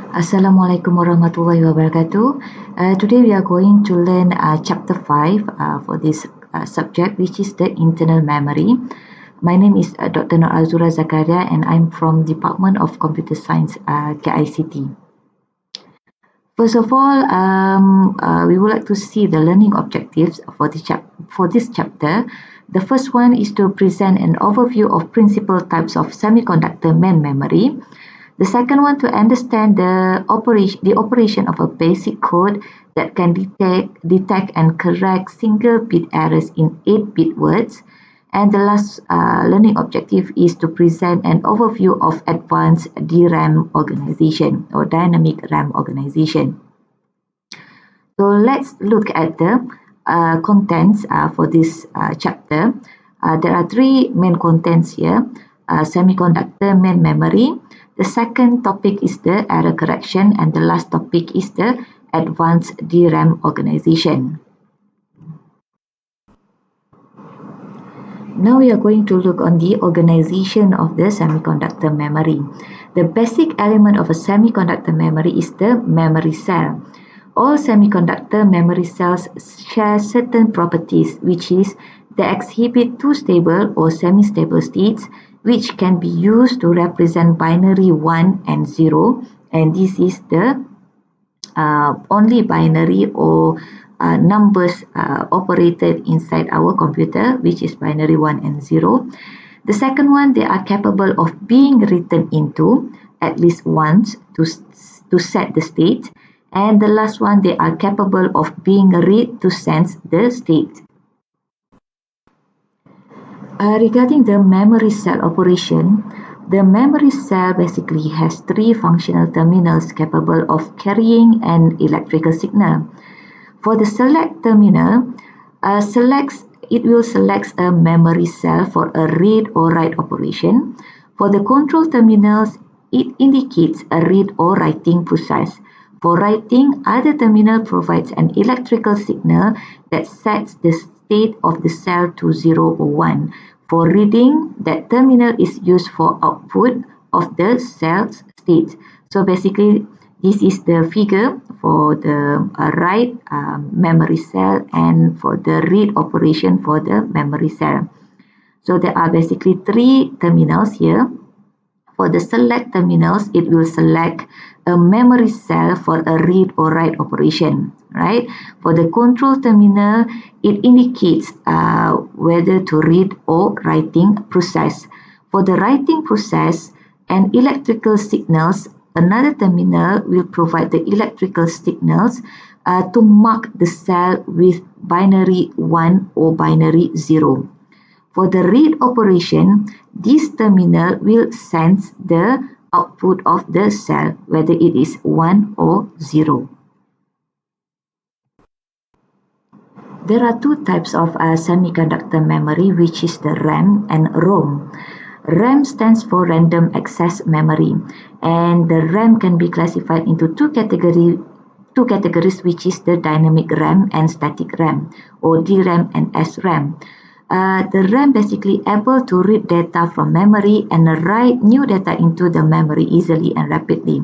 Assalamualaikum warahmatullahi wabarakatuh. Today we are going to learn chapter 5 for this subject, which is the internal memory. My name is Dr. Nur Azura Zakaria and I'm from Department of Computer Science, KICT. First of all, we would like to see the learning objectives for this chapter. The first one is to present an overview of principal types of semiconductor main memory. The second one, to understand the operation of a basic code that can detect and correct single bit errors in 8-bit words. And the last learning objective is to present an overview of advanced DRAM organization or dynamic RAM organization. So let's look at the contents for this chapter. There are three main contents here: semiconductor main memory. The second topic is the error correction, and the last topic is the advanced DRAM organization. Now we are going to look on the organization of the semiconductor memory. The basic element of a semiconductor memory is the memory cell. All semiconductor memory cells share certain properties, which is they exhibit two stable or semi-stable states, which can be used to represent binary 1 and 0, and this is the only binary or numbers operated inside our computer, which is binary 1 and 0. The second one, they are capable of being written into at least once to set the state, and the last one, they are capable of being read to sense the state. Regarding the memory cell operation, the memory cell basically has three functional terminals capable of carrying an electrical signal. For the select terminal, it will select a memory cell for a read or write operation. For the control terminals, it indicates a read or writing process. For writing, other terminal provides an electrical signal that sets the state of the cell to 0 or 1. For reading, that terminal is used for output of the cell's state. So basically, this is the figure for the write memory cell and for the read operation for the memory cell. So there are basically three terminals here. For the select terminals, it will select a memory cell for a read or write operation, right? For the control terminal, it indicates whether to read or writing process. For the writing process and electrical signals, another terminal will provide the electrical signals to mark the cell with binary 1 or binary 0. For the read operation, this terminal will sense the output of the cell, whether it is 1 or 0. There are two types of semiconductor memory, which is the RAM and ROM. RAM stands for random access memory, and the RAM can be classified into two categories, which is the dynamic RAM and static RAM, or DRAM and SRAM. The RAM basically able to read data from memory and write new data into the memory easily and rapidly.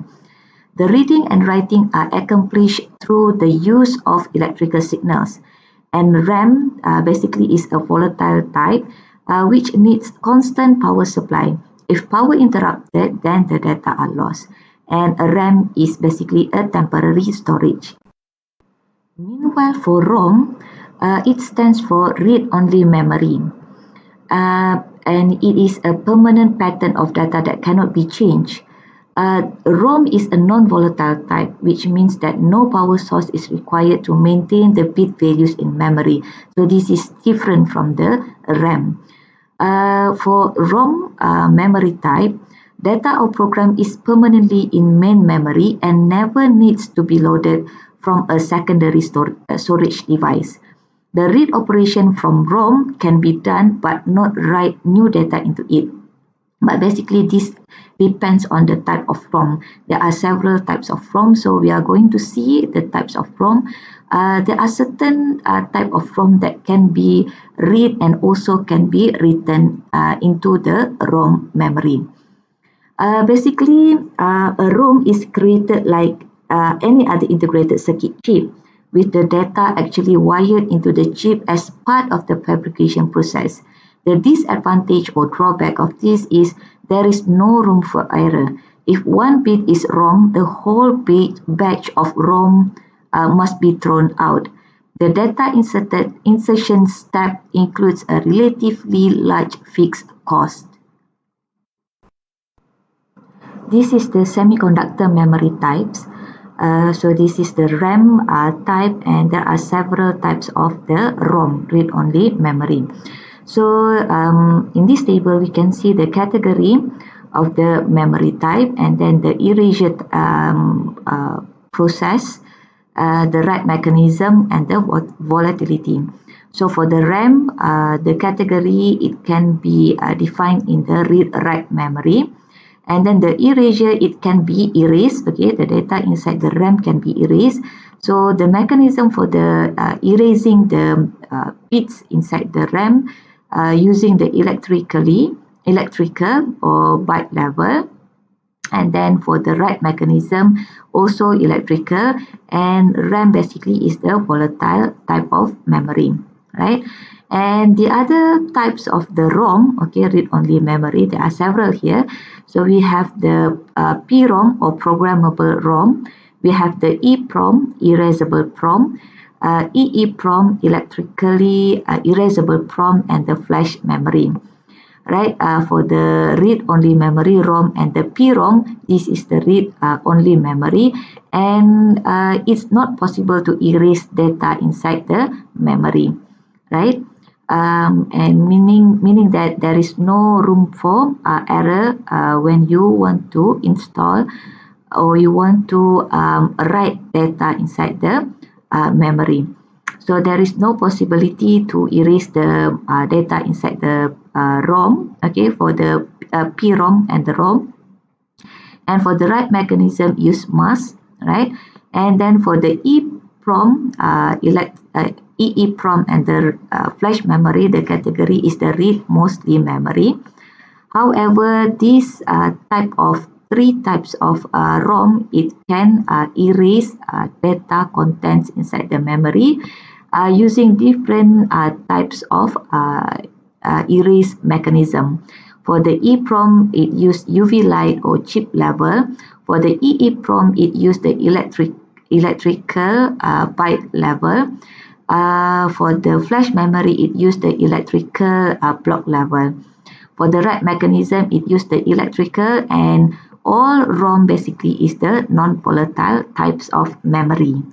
The reading and writing are accomplished through the use of electrical signals. And RAM basically is a volatile type which needs constant power supply. If power interrupted, then the data are lost. And a RAM is basically a temporary storage. Meanwhile, for ROM, it stands for read-only memory. And it is a permanent pattern of data that cannot be changed. ROM is a non-volatile type, which means that no power source is required to maintain the bit values in memory. So this is different from the RAM. For ROM memory type, data or program is permanently in main memory and never needs to be loaded from a secondary storage device. The read operation from ROM can be done but not write new data into it. But basically this depends on the type of ROM. There are several types of ROM, so we are going to see the types of ROM. There are certain type of ROM that can be read and also can be written into the ROM memory. Basically, a ROM is created like any other integrated circuit chip, with the data actually wired into the chip as part of the fabrication process. The disadvantage or drawback of this is there is no room for error. If one bit is wrong, the whole batch of ROM must be thrown out. The data insertion step includes a relatively large fixed cost. This is the semiconductor memory types. So this is the RAM type, and there are several types of the ROM, read-only memory. So in this table, we can see the category of the memory type, and then the erasure process, the write mechanism, and the volatility. So for the RAM, the category, it can be defined in the read-write memory. And then the erasure, it can be erased. Okay, the data inside the RAM can be erased. So the mechanism for the erasing the bits inside the RAM using the electrical or byte level. And then for the write mechanism, also electrical, and RAM basically is the volatile type of memory, right? And the other types of the ROM, okay, read-only memory, there are several here. So we have the PROM or programmable ROM. We have the EPROM, erasable PROM, EEPROM, electrically erasable PROM, and the flash memory. Right, for the read-only memory ROM and the PROM, this is the read-only memory, and it's not possible to erase data inside the memory, right? And meaning that there is no room for error when you want to install or you want to write data inside the memory. So there is no possibility to erase the data inside the ROM, okay, for the PROM and the ROM. And for the write mechanism, use must, right? And then for the EEPROM, EEPROM and the flash memory, the category is the read mostly memory. However, this three types of ROM, it can erase data contents inside the memory using different types of erase mechanism. For the EEPROM, it used UV light or chip level. For the EEPROM, it used the electrical byte level. For the flash memory, it used the electrical block level. For the write mechanism, it used the electrical, and all ROM basically is the non-volatile types of memory.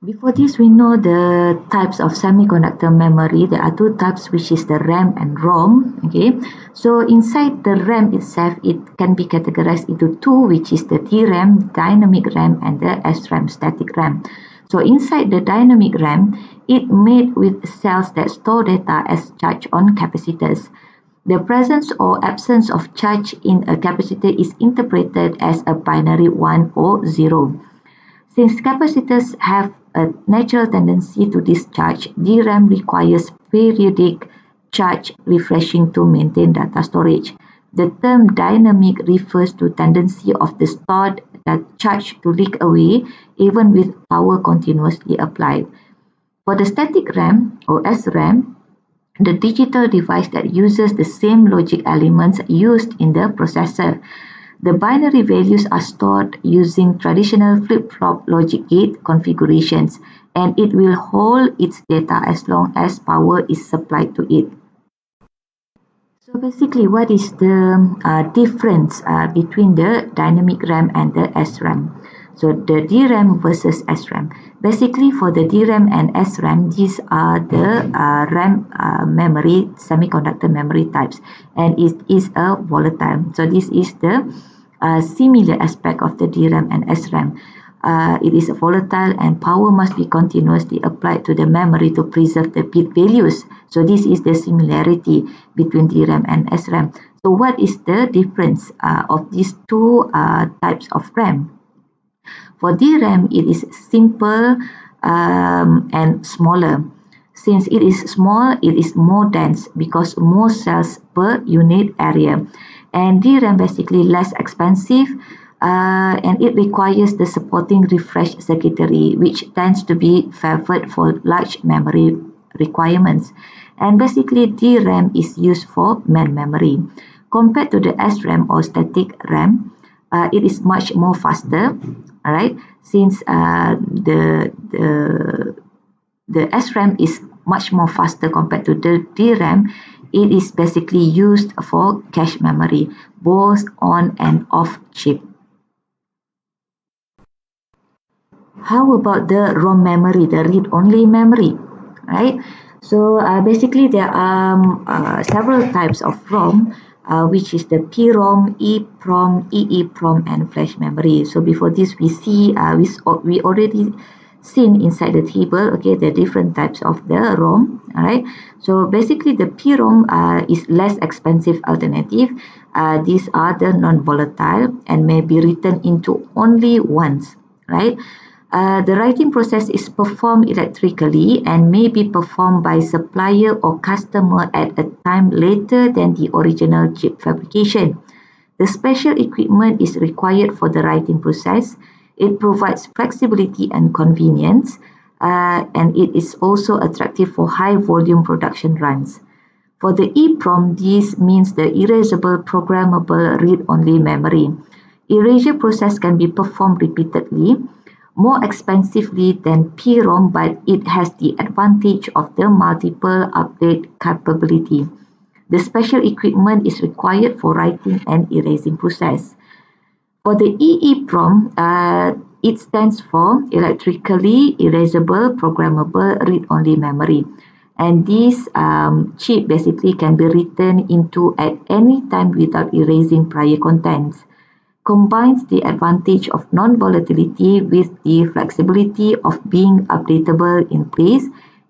Before this, we know the types of semiconductor memory. There are two types, which is the RAM and ROM. Okay, so inside the RAM itself, it can be categorized into two, which is the DRAM, dynamic RAM, and the SRAM, static RAM. So inside the dynamic RAM, it made with cells that store data as charge on capacitors. The presence or absence of charge in a capacitor is interpreted as a binary 1 or 0. Since capacitors have a natural tendency to discharge, DRAM requires periodic charge refreshing to maintain data storage. The term dynamic refers to tendency of the stored charge to leak away even with power continuously applied. For the static RAM or SRAM, the digital device that uses the same logic elements used in the processor. The binary values are stored using traditional flip-flop logic gate configurations, and it will hold its data as long as power is supplied to it. So basically, what is the difference between the dynamic RAM and the SRAM? So the DRAM versus SRAM. Basically, for the DRAM and SRAM, these are the RAM memory, semiconductor memory types, and it is a volatile. So this is the similar aspect of the DRAM and SRAM. It is volatile, and power must be continuously applied to the memory to preserve the bit values. So this is the similarity between DRAM and SRAM. So what is the difference of these two types of RAM? For DRAM, it is simple and smaller. Since it is small, it is more dense because more cells per unit area. and DRAM basically less expensive, and it requires the supporting refresh circuitry, which tends to be favored for large memory requirements. And basically DRAM is used for main memory. Compared to the SRAM or static RAM, it is much more faster, all right, since the SRAM is much more faster compared to the DRAM. It is basically used for cache memory, both on and off chip. How about the ROM memory, the read-only memory, right? So basically there are several types of ROM, which is the PROM, EPROM, EEPROM, and flash memory. So before this, we see we already seen inside the table, okay, the different types of the ROM. All right. So basically, the PROM is less expensive alternative. These are the non-volatile and may be written into only once, right? The writing process is performed electrically and may be performed by supplier or customer at a time later than the original chip fabrication. The special equipment is required for the writing process. It provides flexibility and convenience, and it is also attractive for high volume production runs. For the EEPROM, this means the erasable programmable read-only memory. Erasure process can be performed repeatedly, more expensively than PROM, but it has the advantage of the multiple update capability. The special equipment is required for writing and erasing process. For the EEPROM, it stands for electrically erasable programmable read-only memory. And this chip basically can be written into at any time without erasing prior contents. Combines the advantage of non-volatility with the flexibility of being updatable in place,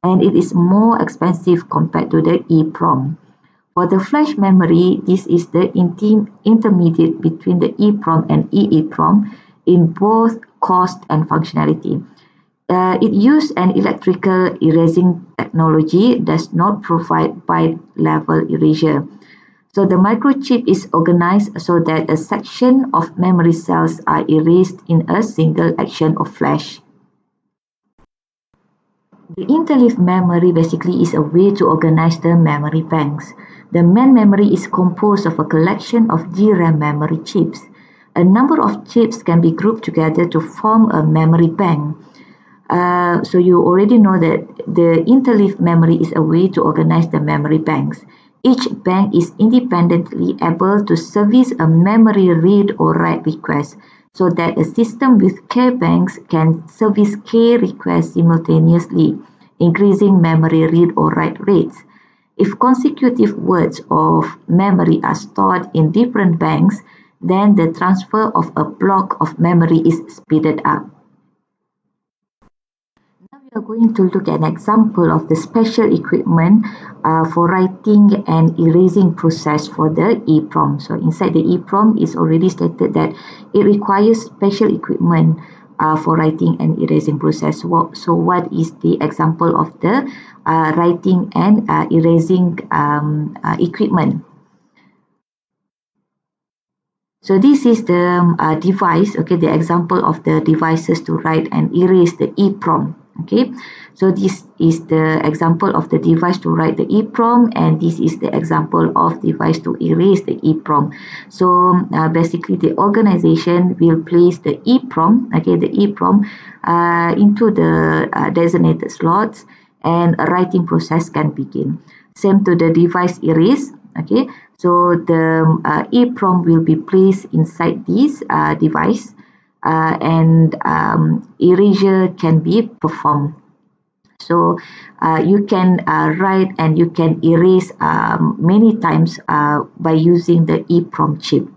and it is more expensive compared to the EEPROM. For the flash memory, this is the intermediate between the EEPROM and EEPROM in both cost and functionality. It uses an electrical erasing technology, does not provide byte-level erasure. So the microchip is organized so that a section of memory cells are erased in a single action of flash. The interleaved memory basically is a way to organize the memory banks. The main memory is composed of a collection of DRAM memory chips. A number of chips can be grouped together to form a memory bank. So you already know that the interleaved memory is a way to organize the memory banks. Each bank is independently able to service a memory read or write request, so that a system with k banks can service k requests simultaneously, increasing memory read or write rates. If consecutive words of memory are stored in different banks, then the transfer of a block of memory is speeded up. Now we are going to look at an example of the special equipment for writing and erasing process for the EEPROM. So inside the EEPROM is already stated that it requires special equipment for writing and erasing process. So what is the example of the writing and erasing equipment? So this is the device, okay, the example of the devices to write and erase the EEPROM. Okay, so this is the example of the device to write the EEPROM, and this is the example of device to erase the EEPROM. So basically the organization will place the EEPROM, okay, the EEPROM into the designated slots, and a writing process can begin. Same to the device erase, okay, so the EEPROM will be placed inside this device, and erasure can be performed. So you can write and you can erase many times by using the EEPROM chip.